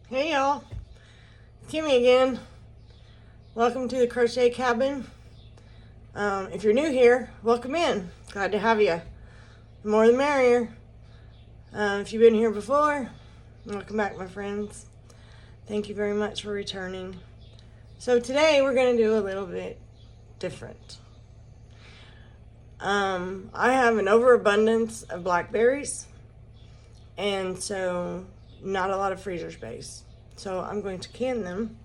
Hey y'all, Kimmie again. Welcome to the Crochet Cabin. If you're new here, welcome in. Glad to have you. The more the merrier. If you've been here before, welcome back, my friends. Thank you very much for returning. So today we're going to do a little bit different. I have an overabundance of blackberries, and so not a lot of freezer space. So I'm going to can them.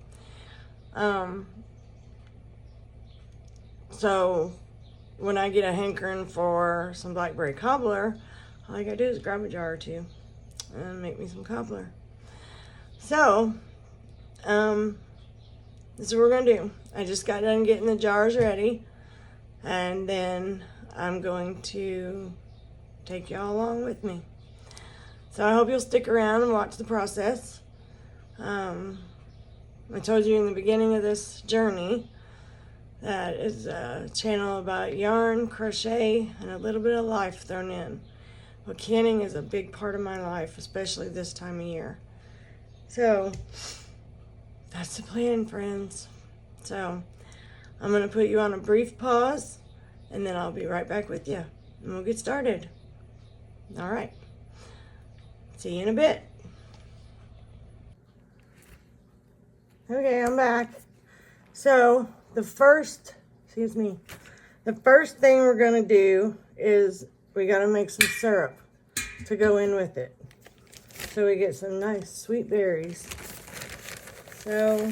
So when I get a hankering for some blackberry cobbler, all I gotta do is grab a jar or two and make me some cobbler. So, this is what we're gonna do. I just got done getting the jars ready, and then I'm going to take y'all along with me. So I hope you'll stick around and watch the process. I told you in the beginning of this journey that is a channel about yarn, crochet, and a little bit of life thrown in. Well, canning is a big part of my life, especially this time of year. So that's the plan, friends. So I'm going to put you on a brief pause, and then I'll be right back with you, and we'll get started. All right. See you in a bit. Okay, I'm back. So the first thing we're gonna do is we gotta make some syrup to go in with it. So we get some nice sweet berries. So,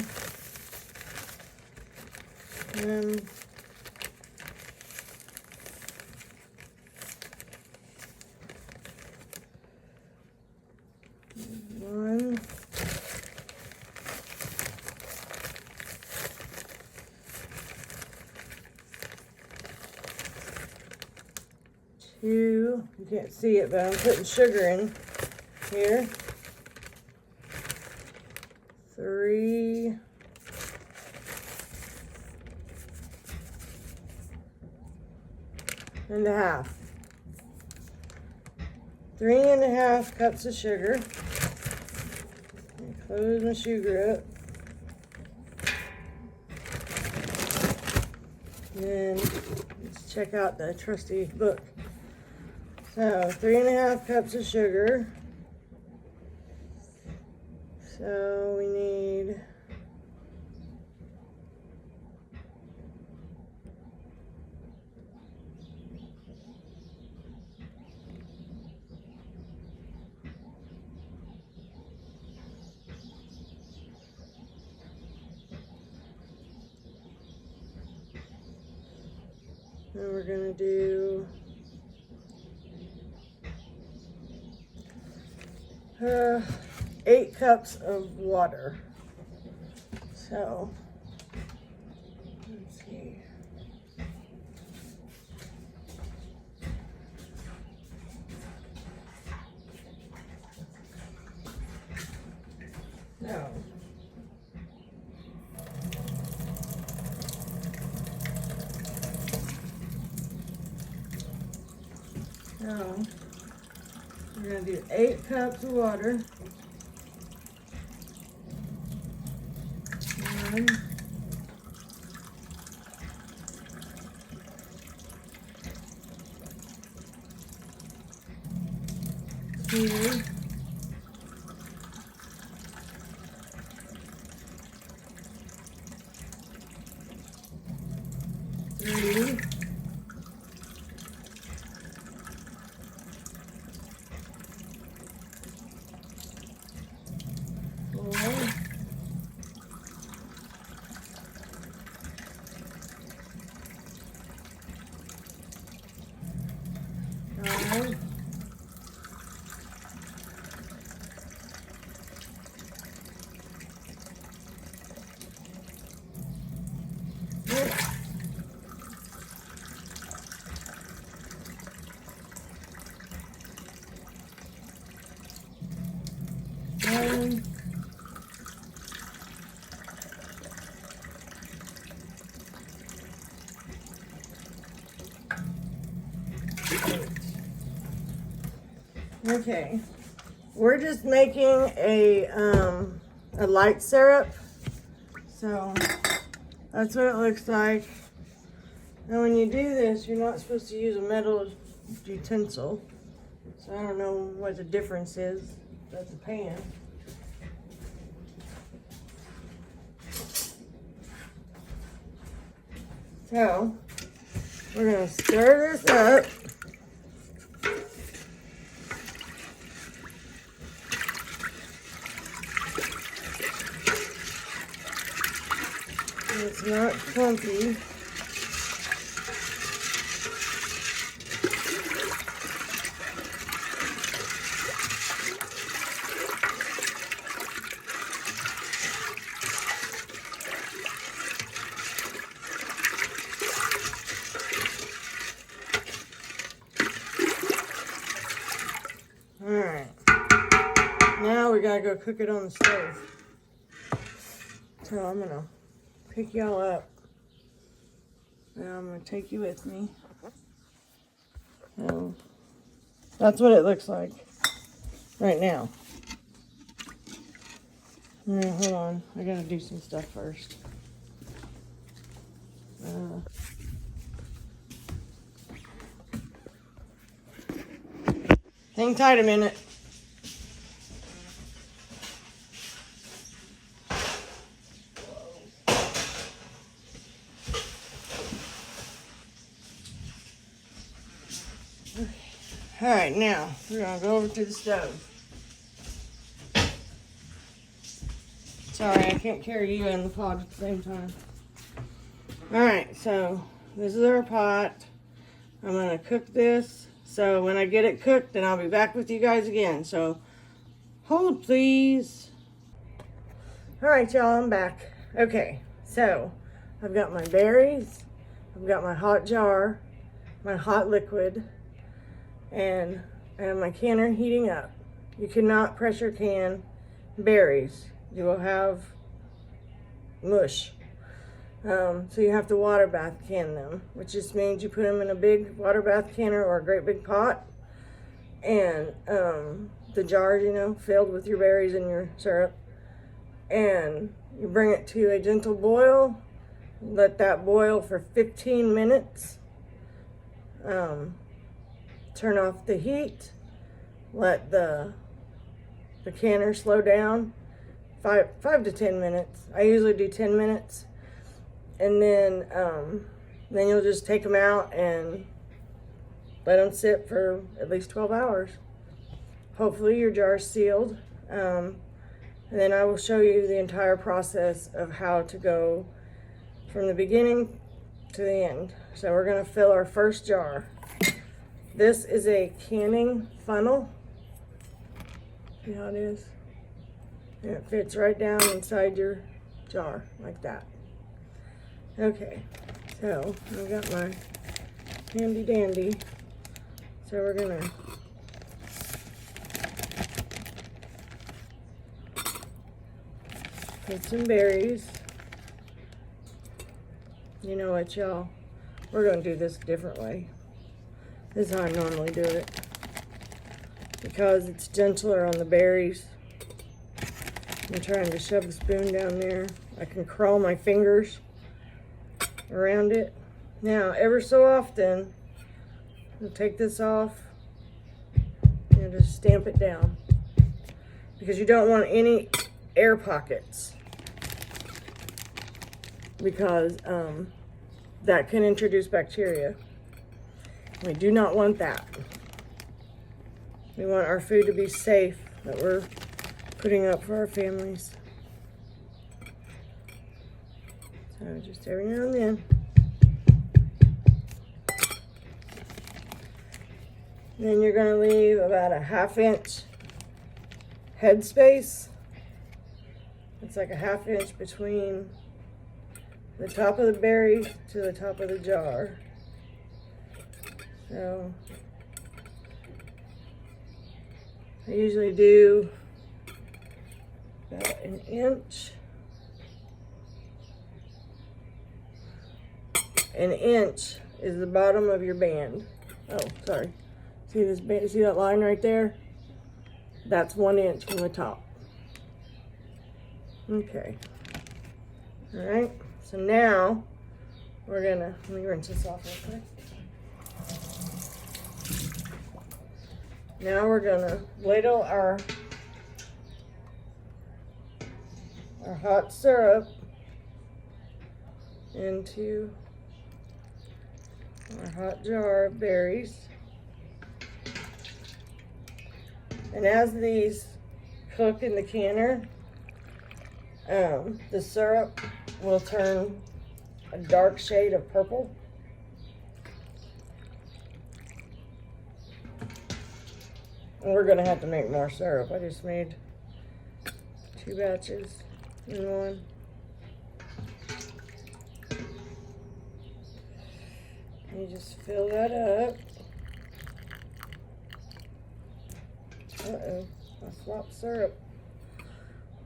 one, two, you can't see it, but I'm putting sugar in here. 3, and a half. 3.5 cups of sugar. Close my sugar up. And let's check out the trusty book. So 3.5 cups of sugar. So we need and we're gonna do 8 cups of water. So let's see. No. So we're gonna do 8 cups of water. 1, 2, 3, 4, 5, 6, 7, 8. Okay, we're just making a a light syrup. So that's what it looks like. Now when you do this, you're not supposed to use a metal utensil. So I don't know what the difference is. That's a pan. So we're gonna stir this up. It's not clumpy. Alright, now we gotta go cook it on the stove. So I'm gonna pick y'all up. Now I'm gonna take you with me. So that's what it looks like right now. Now hold on, I gotta do some stuff first. Hang tight a minute. All right, now we're gonna go over to the stove. Sorry, I can't carry you and the pot at the same time. All right, so this is our pot. I'm gonna cook this. So when I get it cooked, then I'll be back with you guys again. So hold please. All right, y'all, I'm back. Okay, so I've got my berries, I've got my hot jar, my hot liquid, and I have my canner heating up. You cannot pressure can berries. You will have mush. So you have to water bath can them, which just means you put them in a big water bath canner or a great big pot, and the jar, you know, filled with your berries and your syrup, and you bring it to a gentle boil. Let that boil for 15 minutes. Turn off the heat. Let the canner slow down. 5 to 10 minutes. I usually do 10 minutes. And then you'll just take them out and let them sit for at least 12 hours. Hopefully your jar's sealed. And then I will show you the entire process of how to go from the beginning to the end. So we're gonna fill our first jar. This is a canning funnel. See how it is? And it fits right down inside your jar like that. Okay, so I've got my handy dandy. So we're gonna put some berries. You know what, y'all? We're gonna do this a different way. This is how I normally do it, because it's gentler on the berries. I'm trying to shove the spoon down there. I can crawl my fingers around it. Now, ever so often, I'll take this off and just stamp it down, because you don't want any air pockets, because that can introduce bacteria. We do not want that. We want our food to be safe, that we're putting up for our families. So just every now and then. Then you're gonna leave about a 1/2 inch head space. It's like a 1/2 inch between the top of the berries to the top of the jar. So I usually do about 1 inch. 1 inch is the bottom of your band. Oh, sorry. See this band? See that line right there? That's 1 inch from the top. Okay. All right. So now we're gonna, let me rinse this off real quick. Now we're gonna ladle our hot syrup into our hot jar of berries. And as these cook in the canner, the syrup will turn a dark shade of purple. And we're gonna have to make more syrup. I just made 2 batches in one. You just fill that up. Uh-oh, I flopped syrup.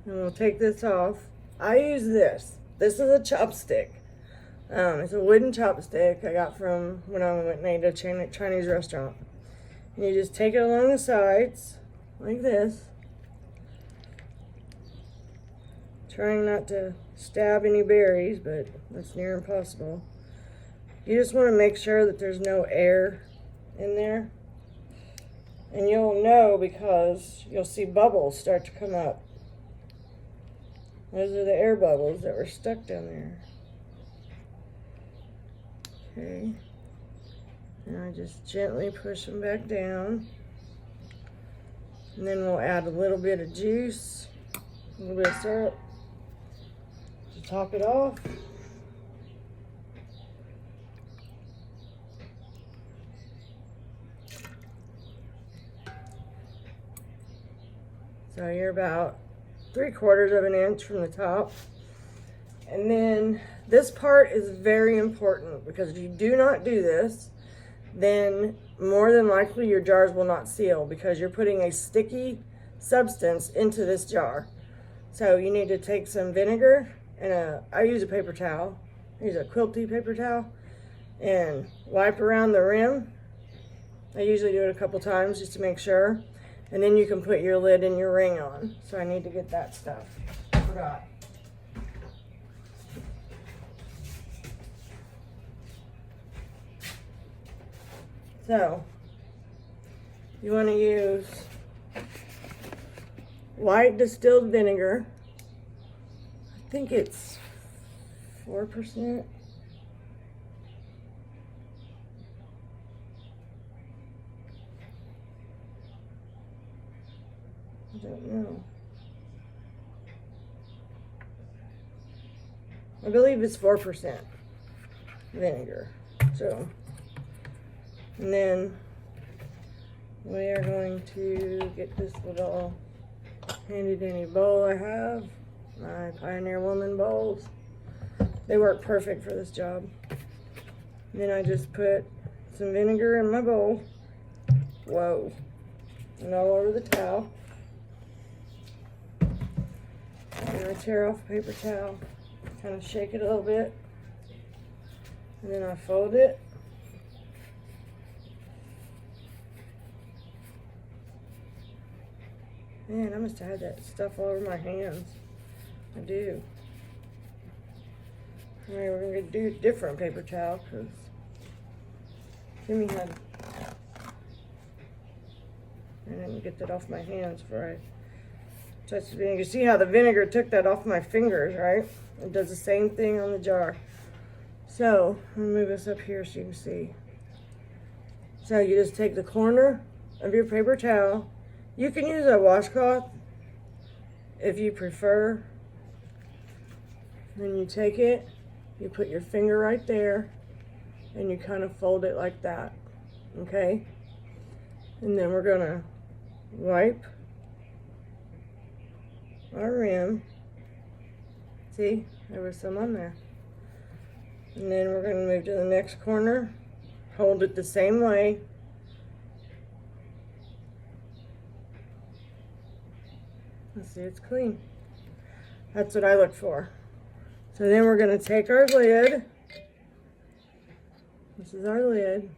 And we'll take this off. I use this. This is a chopstick. It's a wooden chopstick I got from when I went and ate at a Chinese restaurant. And you just take it along the sides, like this. Trying not to stab any berries, but that's near impossible. You just want to make sure that there's no air in there. And you'll know because you'll see bubbles start to come up. Those are the air bubbles that were stuck down there. Okay. And I just gently push them back down. And then we'll add a little bit of juice, a little bit of syrup to top it off. So you're about 3/4 of an inch from the top. And then this part is very important because if you do not do this, then more than likely your jars will not seal because you're putting a sticky substance into this jar. So you need to take some vinegar and I use a paper towel. I use a quilty paper towel and wipe around the rim. I usually do it a couple times just to make sure. And then you can put your lid and your ring on. So I need to get that stuff. I forgot. So, you want to use white distilled vinegar. I think it's 4%. I don't know. I believe it's 4% vinegar. So, and then we are going to get this little handy dandy bowl I have. My Pioneer Woman bowls. They work perfect for this job. And then I just put some vinegar in my bowl. Whoa. And all over the towel. And I tear off a paper towel, kind of shake it a little bit, and then I fold it. Man, I must have had that stuff all over my hands. I do. Alright, we're going to do a different paper towel because Kimmie had, I didn't get that off my hands before I touch the vinegar. See how the vinegar took that off my fingers, right? It does the same thing on the jar. So, let me move this up here so you can see. So you just take the corner of your paper towel. You can use a washcloth if you prefer. Then you take it, you put your finger right there, and you kind of fold it like that, okay? And then we're gonna wipe our rim. See, there was some on there. And then we're going to move to the next corner, hold it the same way. Let's see, it's clean. That's what I look for. So then we're going to take our lid. This is our lid.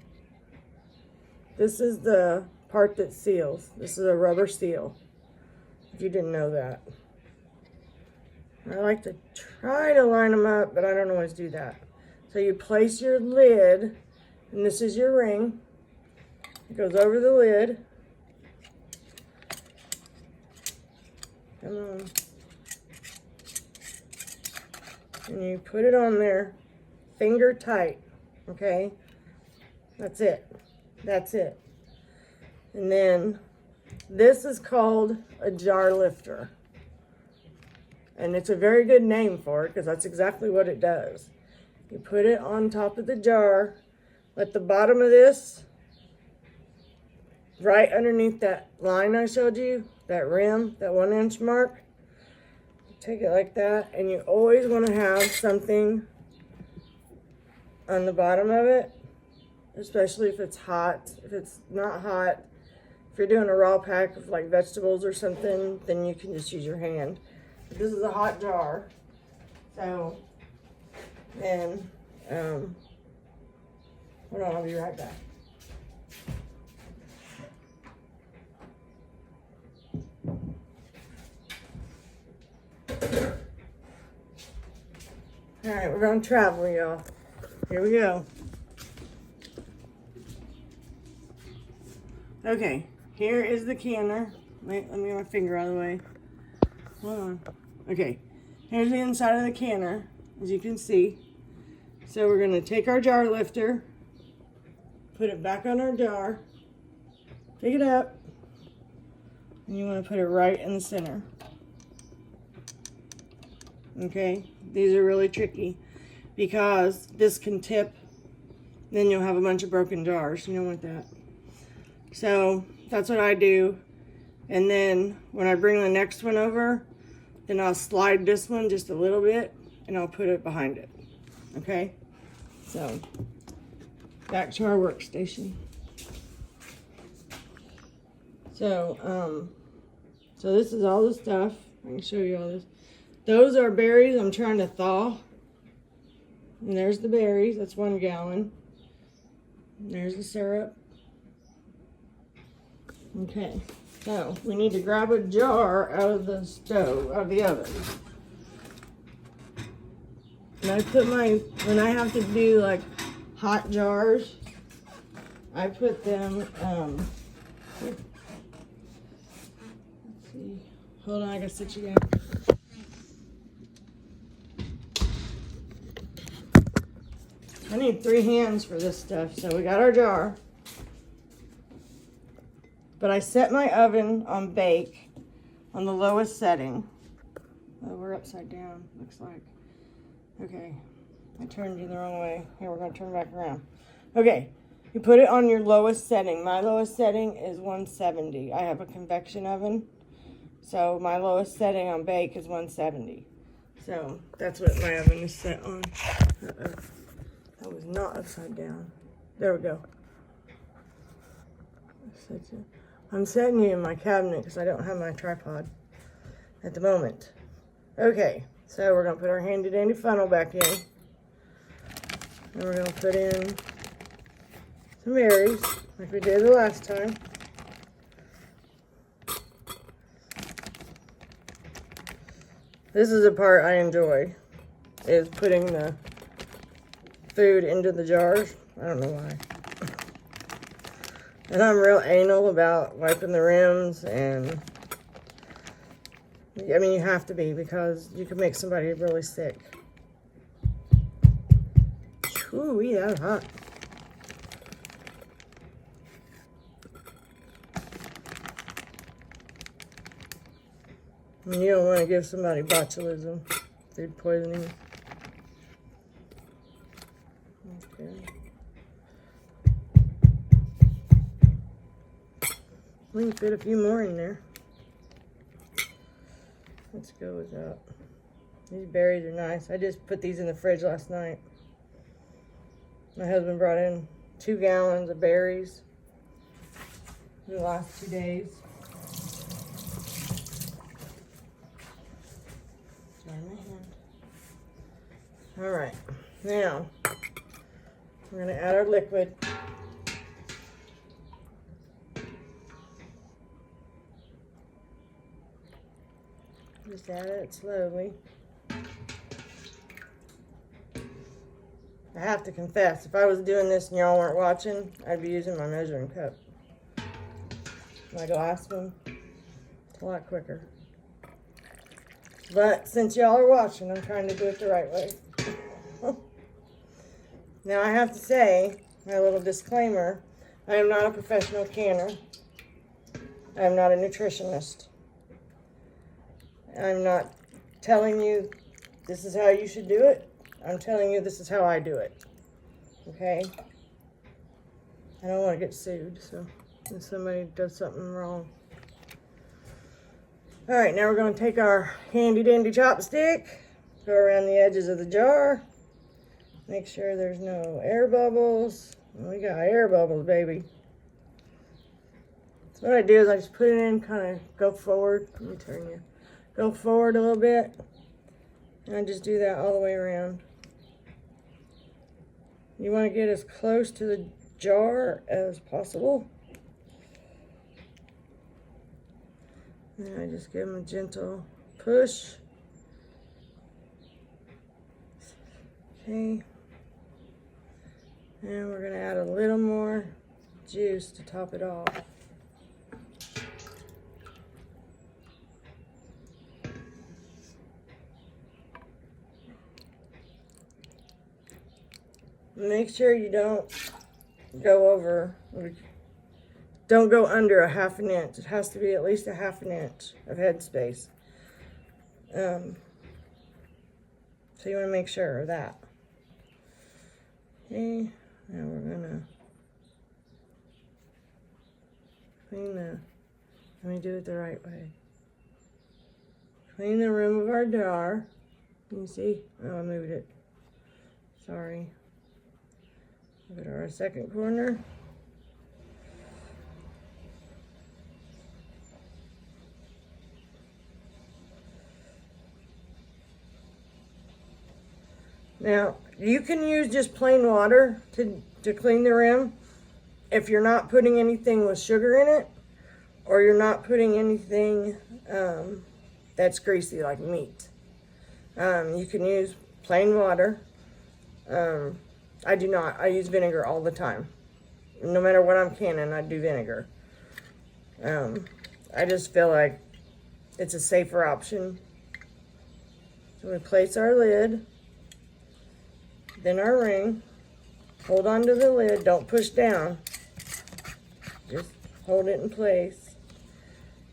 This is the part that seals. This is a rubber seal, if you didn't know that. I like to try to line them up, but I don't always do that. So you place your lid, and this is your ring. It goes over the lid. Come on. And you put it on there, finger tight, okay? That's it. That's it. And then this is called a jar lifter. And it's a very good name for it because that's exactly what it does. You put it on top of the jar, let the bottom of this right underneath that line I showed you, that rim, that 1 inch mark. Take it like that, and you always want to have something on the bottom of it, especially if it's hot. If it's not hot, if you're doing a raw pack of like vegetables or something, then you can just use your hand. This is a hot jar, so then, hold on, I'll be right back. All right, we're gonna travel, y'all. Here we go. Okay, here is the canner. Wait, let me get my finger out of the way. Hold on. Okay, here's the inside of the canner, as you can see. So we're gonna take our jar lifter, put it back on our jar, pick it up, and you wanna put it right in the center. Okay, these are really tricky because this can tip, then you'll have a bunch of broken jars. You don't want that. So that's what I do. And then when I bring the next one over, then I'll slide this one just a little bit and I'll put it behind it. Okay, so back to our workstation. So this is all the stuff. I can show you all this. Those are berries I'm trying to thaw. And there's the berries, that's 1 gallon. And there's the syrup. Okay, so we need to grab a jar out of the stove, out of the oven. And I put when I have to do like hot jars, I put them, let's see, hold on, I gotta sit you down. I need 3 hands for this stuff, so we got our jar. But I set my oven on bake on the lowest setting. Oh, we're upside down, looks like. Okay, I turned you the wrong way. Here, we're gonna turn back around. Okay, you put it on your lowest setting. My lowest setting is 170. I have a convection oven, so my lowest setting on bake is 170. So that's what my oven is set on. Uh-oh. That was not upside down. There we go. I'm setting you in my cabinet because I don't have my tripod at the moment. Okay, so we're going to put our handy dandy funnel back in. And we're going to put in some berries like we did the last time. This is the part I enjoy, is putting the food into the jars. I don't know why. And I'm real anal about wiping the rims, and I mean, you have to be because you can make somebody really sick. Ooh, that was hot. And you don't want to give somebody botulism, food poisoning. Okay. We can fit a few more in there. Let's go with that. These berries are nice. I just put these in the fridge last night. My husband brought in 2 gallons of berries in the last 2 days. Sorry, my hand. All right, now we're gonna add our liquid. Just add it slowly. I have to confess, if I was doing this and y'all weren't watching, I'd be using my measuring cup. My glass one. It's a lot quicker. But since y'all are watching, I'm trying to do it the right way. Now I have to say, my little disclaimer, I am not a professional canner. I am not a nutritionist. I'm not telling you this is how you should do it. I'm telling you this is how I do it. Okay? I don't want to get sued, so if somebody does something wrong. All right, now we're going to take our handy dandy chopstick, go around the edges of the jar, make sure there's no air bubbles. We got air bubbles, baby. So what I do is I just put it in, kind of go forward. Let me turn you. Go forward a little bit, and I just do that all the way around. You want to get as close to the jar as possible. And I just give them a gentle push. Okay. And we're going to add a little more juice to top it off. Make sure you don't go over, don't go under a ½ inch. It has to be at least a ½ inch of headspace. So you want to make sure of that. Okay, now we're gonna clean let me do it the right way. Clean the rim of our jar. Can you see? Oh, I moved it. Sorry. Go to our second corner. Now, you can use just plain water to clean the rim if you're not putting anything with sugar in it, or you're not putting anything that's greasy like meat. You can use plain water. I do not. I use vinegar all the time. No matter what I'm canning, I do vinegar. I just feel like it's a safer option. So we place our lid, then our ring. Hold on to the lid. Don't push down. Just hold it in place.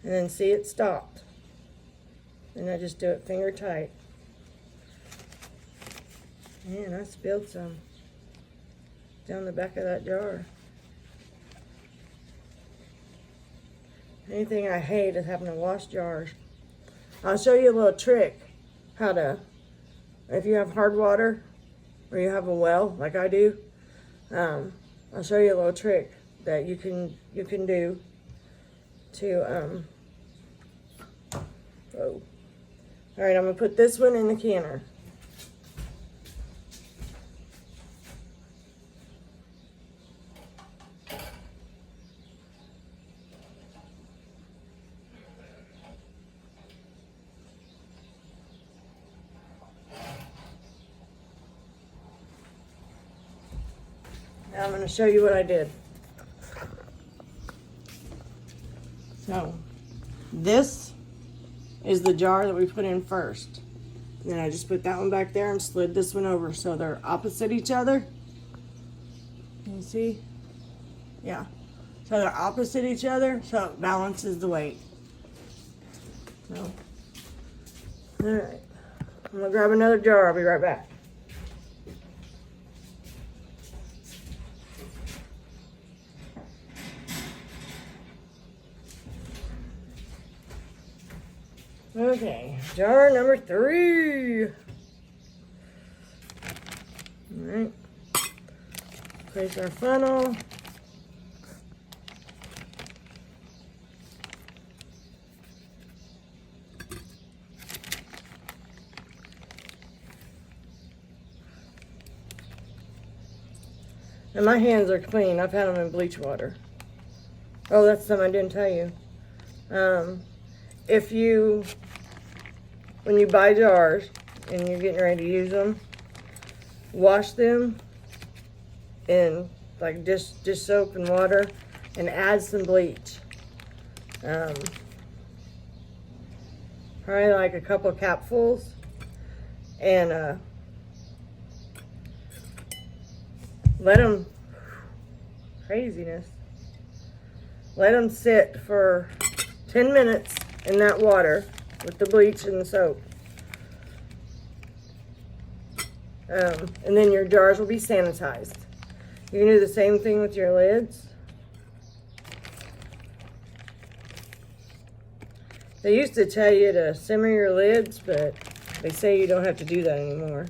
And then see it stopped. And I just do it finger tight. Man, I spilled some down the back of that jar. Anything I hate is having to wash jars. I'll show you a little trick how to, if you have hard water or you have a well like I do, I'll show you a little trick that you can do to oh. All right, I'm gonna put this one in the canner. Now I'm going to show you what I did. So, this is the jar that we put in first. And then I just put that one back there and slid this one over so they're opposite each other. Can you see? Yeah. So they're opposite each other, so it balances the weight. So, alright. I'm going to grab another jar. I'll be right back. Okay, jar number 3. All right, place our funnel. And my hands are clean. I've had them in bleach water. Oh, that's something I didn't tell you. When you buy jars and you're getting ready to use them, wash them in like dish soap and water and add some bleach. Probably like a couple capfuls, and let them, craziness, let them sit for 10 minutes in that water with the bleach and the soap. And then your jars will be sanitized. You can do the same thing with your lids. They used to tell you to simmer your lids, but they say you don't have to do that anymore.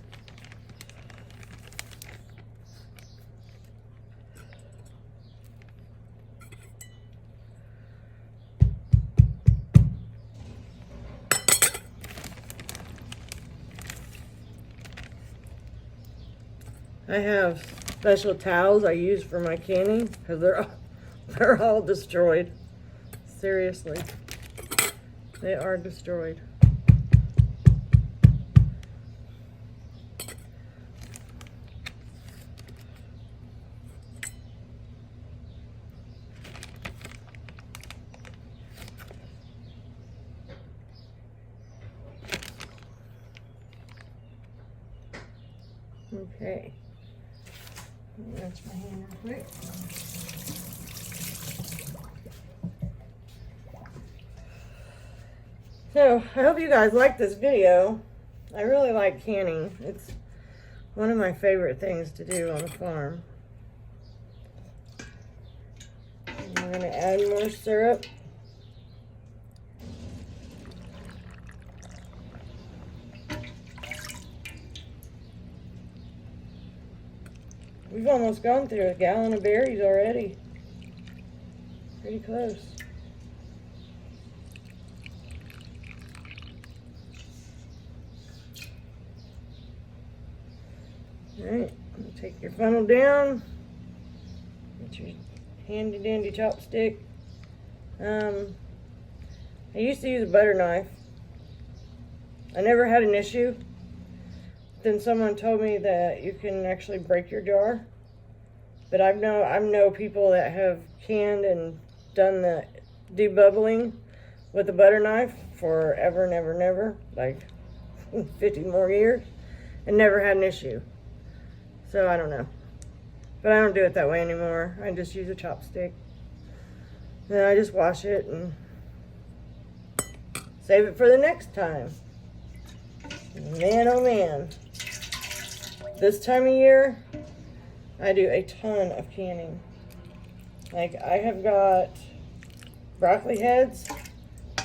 I have special towels I use for my canning because they're all destroyed. Seriously, they are destroyed. Okay. Rinse my hand real quick. So, I hope you guys like this video. I really like canning. It's one of my favorite things to do on the farm. And we're going to add more syrup. We've almost gone through a gallon of berries already. Pretty close. Alright, take your funnel down. Get your handy dandy chopstick. I used to use a butter knife. I never had an issue. Then someone told me that you can actually break your jar. But I know people that have canned and done the debubbling with a butter knife forever and ever and ever, like 50 more years, and never had an issue. So I don't know. But I don't do it that way anymore. I just use a chopstick. Then I just wash it and save it for the next time. Man, oh man. This time of year, I do a ton of canning. Like, I have got broccoli heads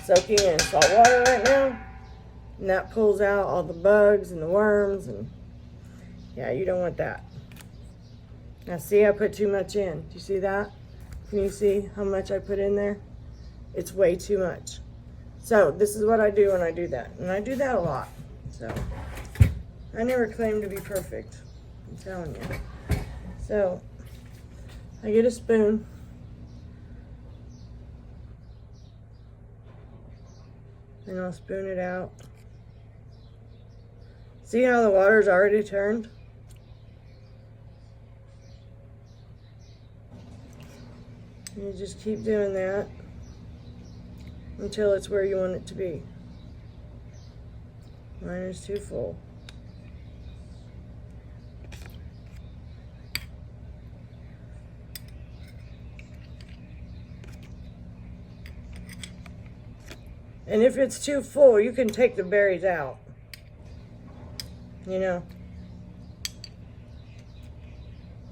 soaking in salt water right now. And that pulls out all the bugs and the worms. And yeah, you don't want that. Now see, I put too much in. Do you see that? Can you see how much I put in there? It's way too much. So this is what I do when I do that. And I do that a lot. So I never claim to be perfect. I'm telling you. So I get a spoon. And I'll spoon it out. See how the water's already turned? And you just keep doing that until it's where you want it to be. Mine is too full. And if it's too full, you can take the berries out. You know.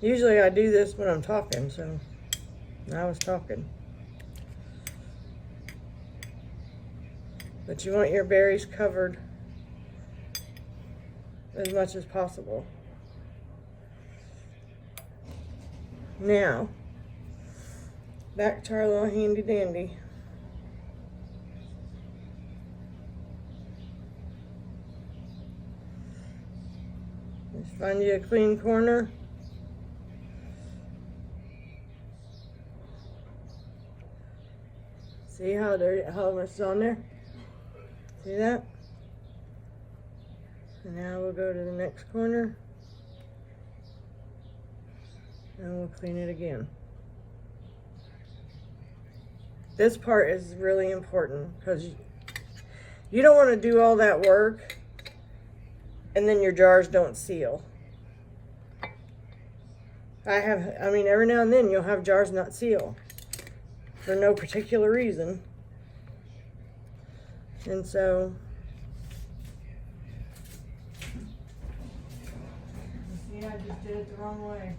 Usually I do this when I'm talking, so I was talking. But you want your berries covered as much as possible. Now, back to our little handy dandy. Just find you a clean corner. See how dirty, how much is on there? See that? And now we'll go to the next corner. And we'll clean it again. This part is really important because you don't want to do all that work and then your jars don't seal. I mean, every now and then you'll have jars not seal for no particular reason. And so, see, I just did it the wrong way.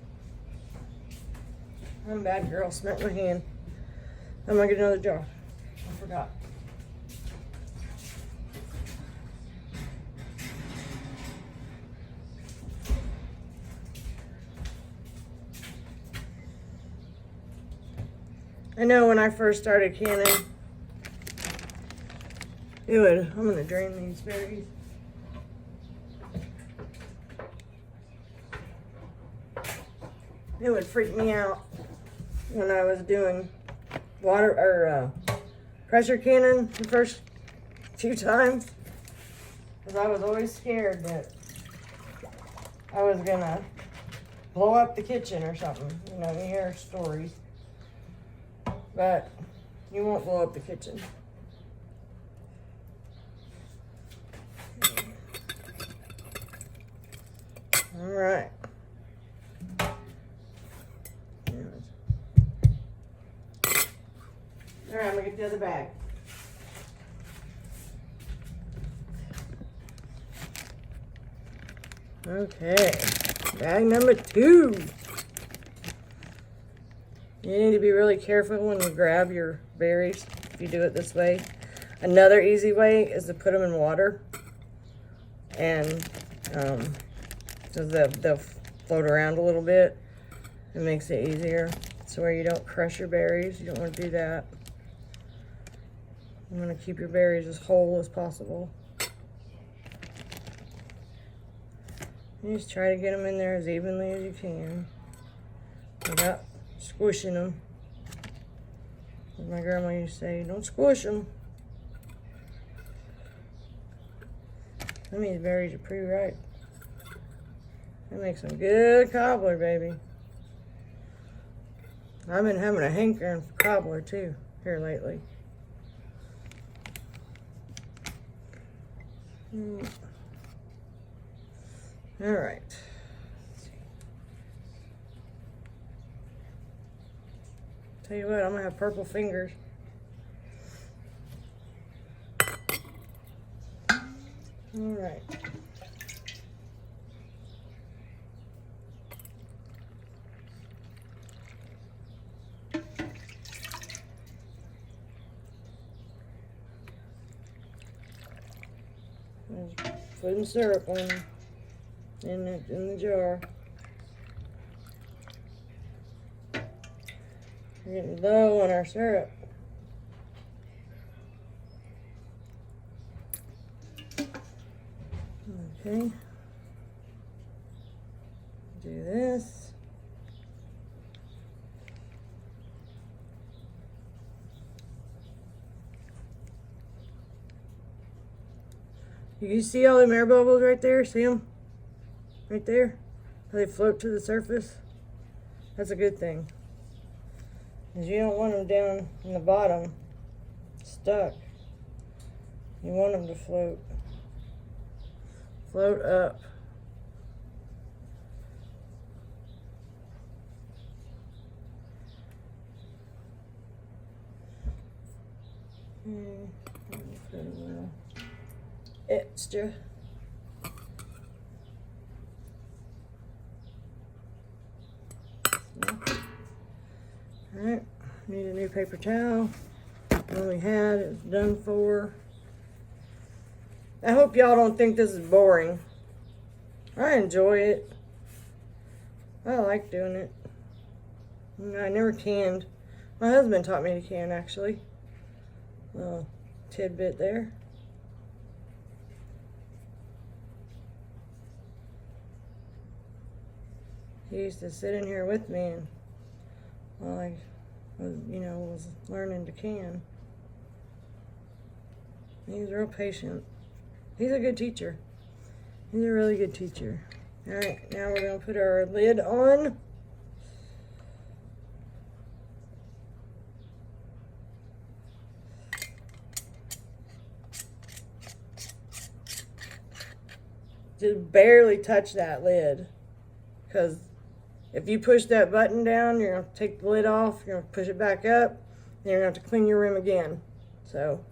I'm a bad girl, smacked my hand. I'm gonna get another jar. I forgot. I know when I first started canning, I'm gonna drain these berries. It would freak me out when I was doing water or pressure canning the first few times, because I was always scared that I was gonna blow up the kitchen or something. You know, you hear stories, but you won't blow up the kitchen. All right. All right, I'm gonna get the other bag. Okay, bag number 2. You need to be really careful when you grab your berries if you do it this way. Another easy way is to put them in water, and so they'll float around a little bit. It makes it easier. So where you don't crush your berries, you don't want to do that. You want to keep your berries as whole as possible. You just try to get them in there as evenly as you can without squishing them. As my grandma used to say, don't squish them. Some of these berries are pretty ripe. That makes some good cobbler, baby. I've been having a hankering for cobbler too here lately. All right. Tell you what, I'm gonna have purple fingers. All right. Putting syrup on in the jar. We're getting low on our syrup. Okay. Do this. You see all them air bubbles right there? See them? Right there? How they float to the surface? That's a good thing. Because you don't want them down in the bottom, stuck. You want them to float. Float up. Put a little extra. Alright, need a new paper towel. The one we had is done for. I hope y'all don't think this is boring. I enjoy it. I like doing it. I never canned. My husband taught me to can, actually. Little tidbit there. He used to sit in here with me and while I was learning to can. He was real patient. He's a good teacher. He's a really good teacher. All right, now we're gonna put our lid on. just barely touch that lid, because if you push that button down, you're going to take the lid off, you're going to push it back up, and you're going to have to clean your rim again. So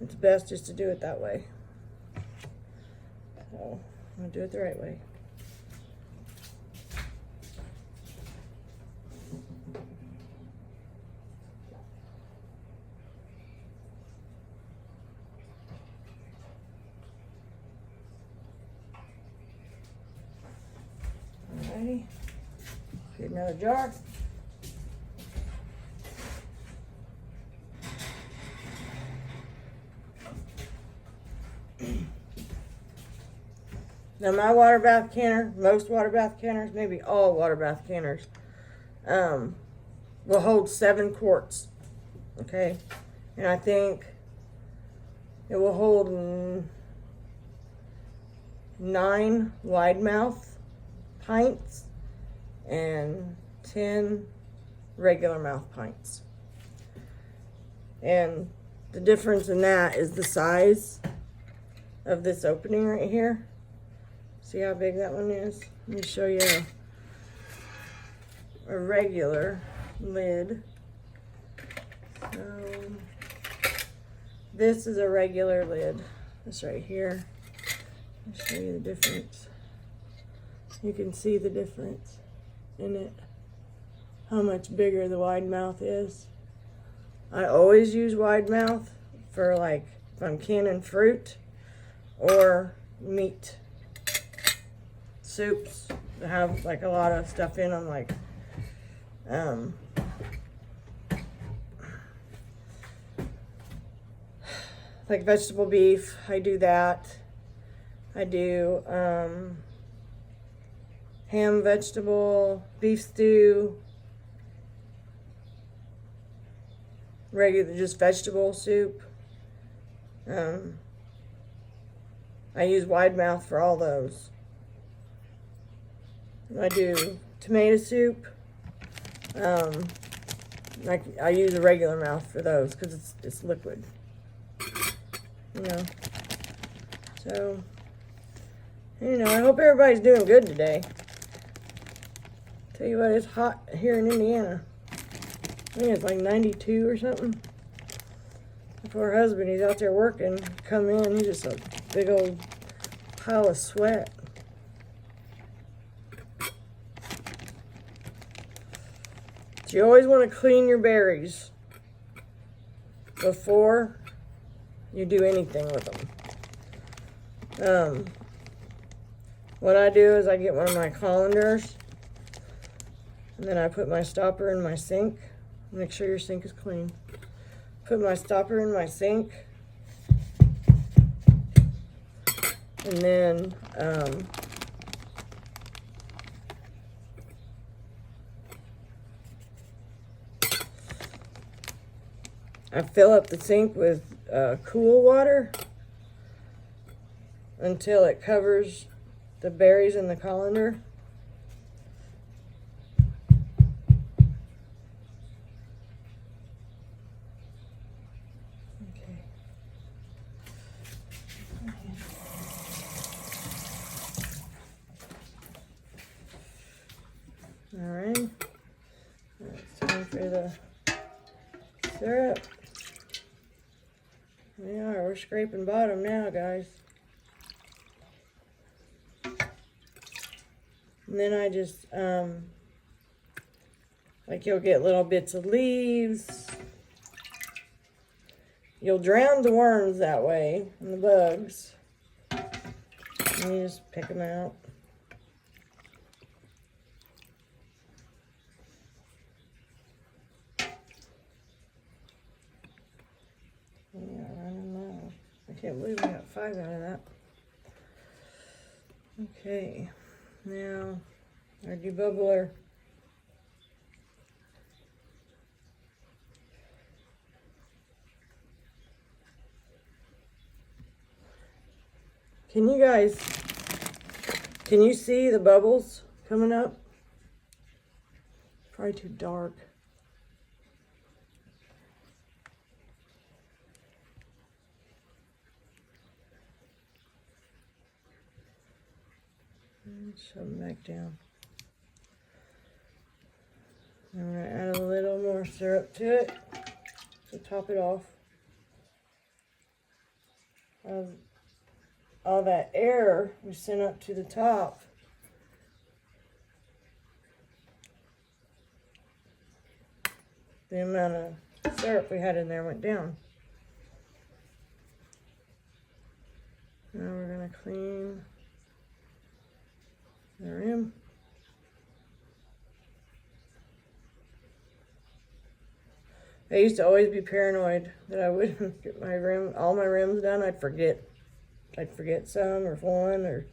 it's best just to do it that way. So I'm going to do it the right way. Alrighty. Get another jar. Now my water bath canner, most water bath canners, maybe all water bath canners, will hold 7 quarts. Okay, and I think it will hold 9 wide mouth pints and 10 regular mouth pints. And the difference in that is the size of this opening right here. See how big that one is? Let me show you a regular lid. So this is a regular lid. This right here. I'll show you the difference. You can see the difference in it. How much bigger the wide mouth is. I always use wide mouth for, like, if I'm canning fruit or meat. Soups that have like a lot of stuff in them, like vegetable beef. I do that. I do ham, vegetable, beef stew, regular just vegetable soup. I use wide mouth for all those. I do tomato soup. I use a regular mouth for those because it's liquid. You know. So, you know, I hope everybody's doing good today. Tell you what, it's hot here in Indiana. I think it's like 92 or something. My poor husband, he's out there working. Come in, he's just a big old pile of sweat. So you always want to clean your berries before you do anything with them. What I do is I get one of my colanders, and then I put my stopper in my sink. Make sure your sink is clean. Put my stopper in my sink, and then I fill up the sink with cool water until it covers the berries in the colander. Okay. All right. It's time for the syrup. Yeah, we're scraping bottom now, guys. And then I just, like, you'll get little bits of leaves. You'll drown the worms that way, and the bugs. And you just pick them out. Yeah, running low. I can't believe I got 5 out of that. Okay, now our debubbler. Can you see the bubbles coming up? Probably too dark. Shove them back down. I'm going to add a little more syrup to it to top it off. All that air we sent up to the top. The amount of syrup we had in there went down. Now we're going to clean the rim. I used to always be paranoid that I wouldn't get all my rims done. I'd forget some or one, or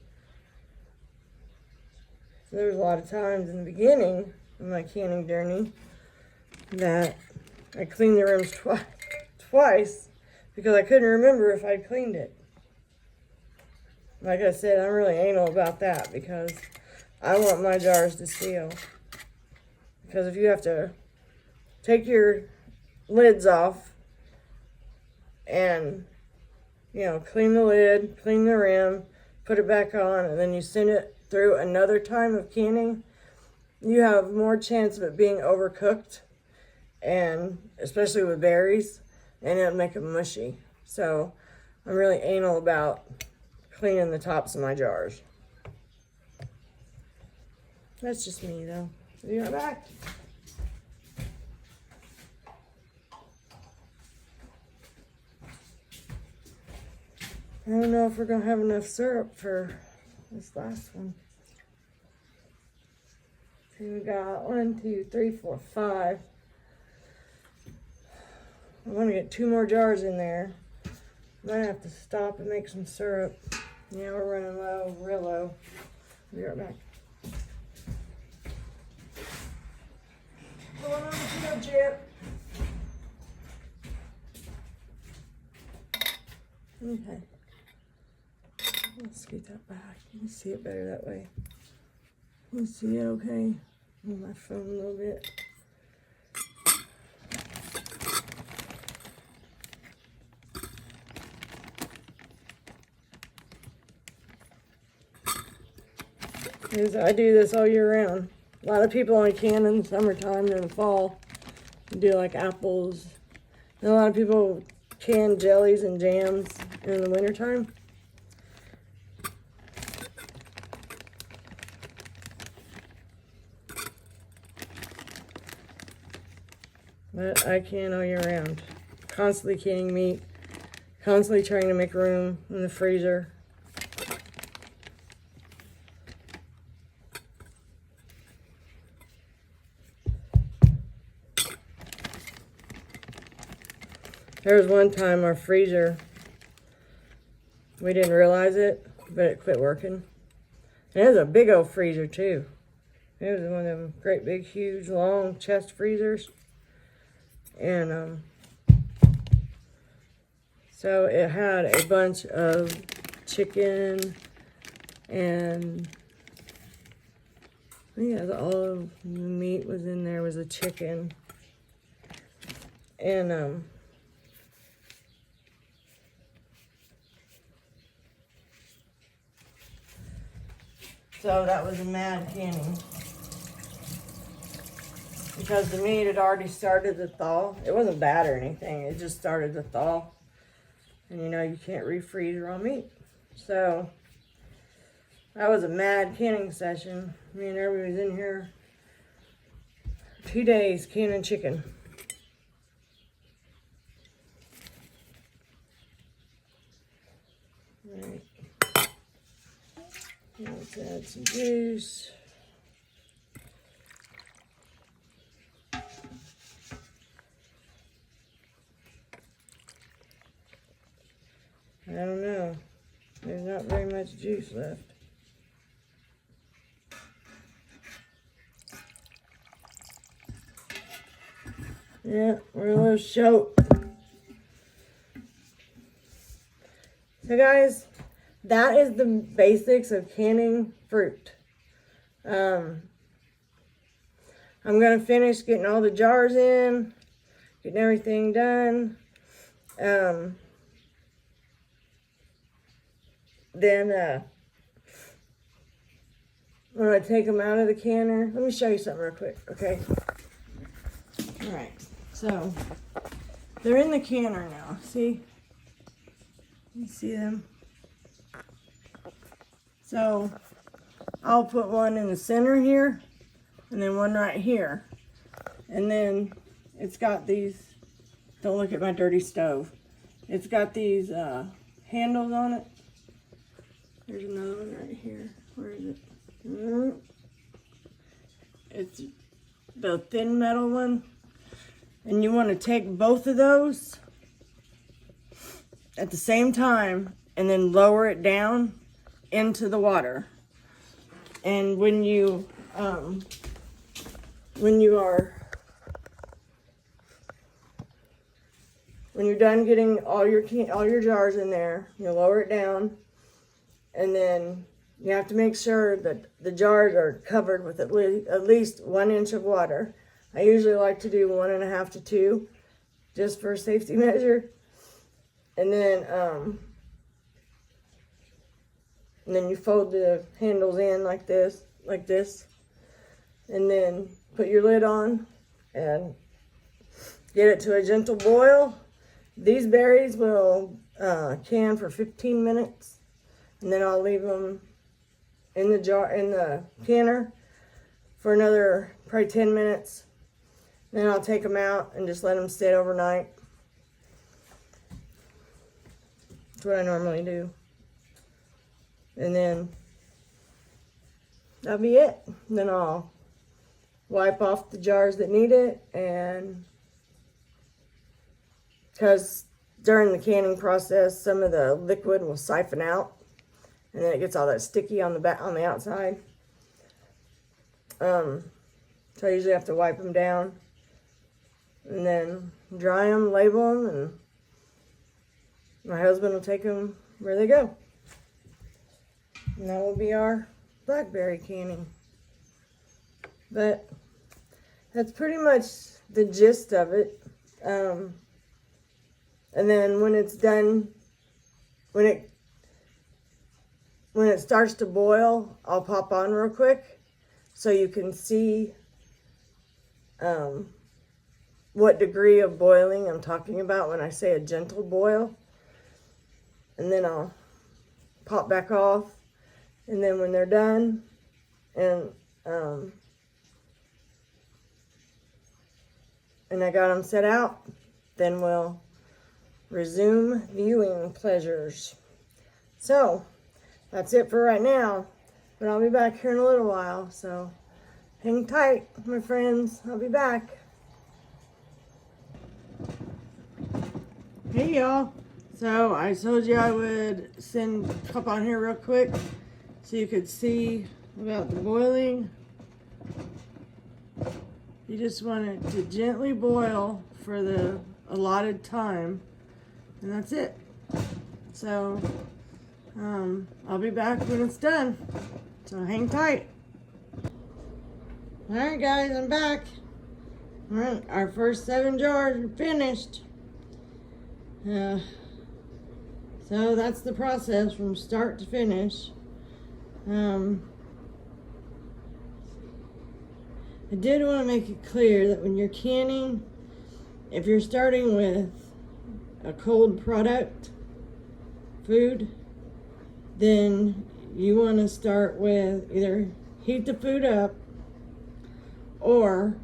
so there was a lot of times in the beginning of my canning journey that I cleaned the rims twice because I couldn't remember if I'd cleaned it. Like I said, I'm really anal about that because I want my jars to seal. Because if you have to take your lids off and, you know, clean the lid, clean the rim, put it back on, and then you send it through another time of canning, you have more chance of it being overcooked, and especially with berries, and it'll make them mushy. So I'm really anal about cleaning the tops of my jars. That's just me though. Be right back. I don't know if we're gonna have enough syrup for this last one. So we got 1, 2, 3, 4, 5. I'm gonna get 2 more jars in there. Might have to stop and make some syrup. Yeah, we're running low, real low. Be right back. Going on the chip. Okay. Let's scoot that back. You can see it better that way. You can see it okay. Move my phone a little bit. I do this all year round. A lot of people only can in the summertime and in the fall. Do like apples. And a lot of people can jellies and jams in the wintertime. But I can all year round. Constantly canning meat. Constantly trying to make room in the freezer. There was one time our freezer, we didn't realize it, but it quit working. And it was a big old freezer too. It was one of them great big huge long chest freezers. And so it had a bunch of chicken and I think it was all of the meat was in there was a chicken. And so that was a mad canning. Because the meat had already started to thaw. It wasn't bad or anything. It just started to thaw. And you know, you can't refreeze raw meat. So, that was a mad canning session. Me and everybody was in here 2 days canning chicken. All right. Let's add some juice. I don't know. There's not very much juice left. Yeah, we're a little short. So guys, that is the basics of canning fruit. I'm going to finish getting all the jars in, getting everything done. Then When I take them out of the canner, let me show you something real quick, okay? All right, so they're in the canner now. See? You see them? So I'll put one in the center here, and then one right here. And then it's got these, don't look at my dirty stove. It's got these handles on it. There's another one right here. Where is it? It's the thin metal one. And you want to take both of those at the same time and then lower it down into the water. And when you're done getting all your jars in there, you lower it down, and then you have to make sure that the jars are covered with at least 1 inch of water. I usually like to do 1.5 to 2, just for a safety measure. And then you fold the handles in like this, and then put your lid on and get it to a gentle boil. These berries will can for 15 minutes, and then I'll leave them in the canner for another probably 10 minutes. Then I'll take them out and just let them sit overnight. That's what I normally do. And then that'll be it. Then I'll wipe off the jars that need it, and because during the canning process, some of the liquid will siphon out, and then it gets all that sticky on the outside. So I usually have to wipe them down, and then dry them, label them, and my husband will take them where they go. And that will be our blackberry canning. But that's pretty much the gist of it. And then when it's done, when it starts to boil, I'll pop on real quick so you can see what degree of boiling I'm talking about when I say a gentle boil. And then I'll pop back off. And then when they're done and I got them set out, then we'll resume viewing pleasures. So that's it for right now, but I'll be back here in a little while, so hang tight, my friends. I'll be back. Hey y'all, so I told you I would hop on here real quick so you could see about the boiling. You just want it to gently boil for the allotted time, and that's it. So I'll be back when it's done, so hang tight. Alright guys, I'm back. Alright, our first 7 jars are finished. So that's the process from start to finish. I did want to make it clear that when you're canning, if you're starting with a cold product, food, then you want to start with either heat the food up, or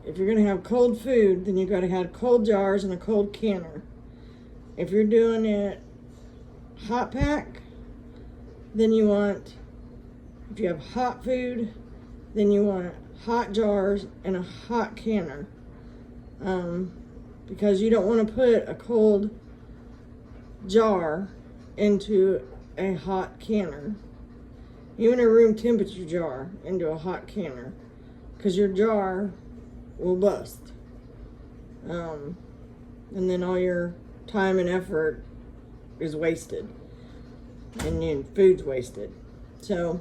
if you're going to have cold food, then you've got to have cold jars and a cold canner. If you're doing it hot pack, then you want, if you have hot food, then you want hot jars and a hot canner. Because you don't want to put a cold jar into a hot canner, even a room temperature jar into a hot canner, because your jar will bust. And then all your time and effort is wasted, and your food's wasted. So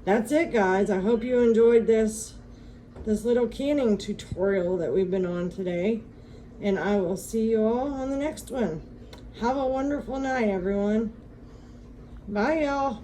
that's it, guys. I hope you enjoyed this little canning tutorial that we've been on today, and I will see you all on the next one. Have a wonderful night, everyone. Bye, y'all.